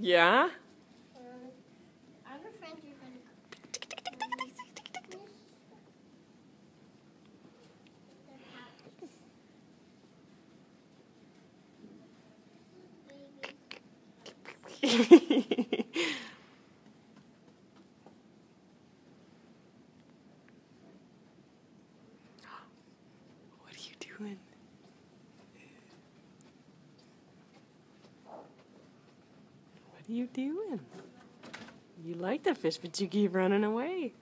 Yeah? Our friends are going What are you doing? What are you doing? You like the fish, but you keep running away.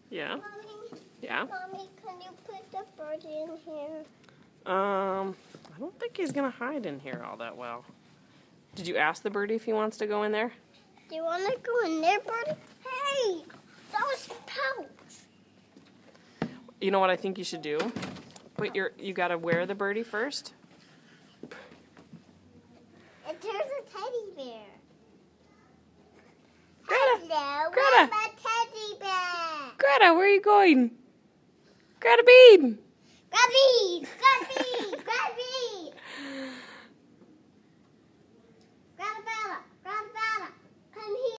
Yeah? Mommy, Yeah? Mommy, can you put the bird in here? I don't think he's gonna hide in here all that well. Did you ask the birdie if he wants to go in there? Do you want to go in there, birdie? Hey, that was pouch. You know what I think you should do? You gotta wear the birdie first. And there's a teddy bear. Greta! Hello, Greta! I'm a teddy bear. Greta, where are you going? Greta Bean! Grab me! Grab me! Grab me!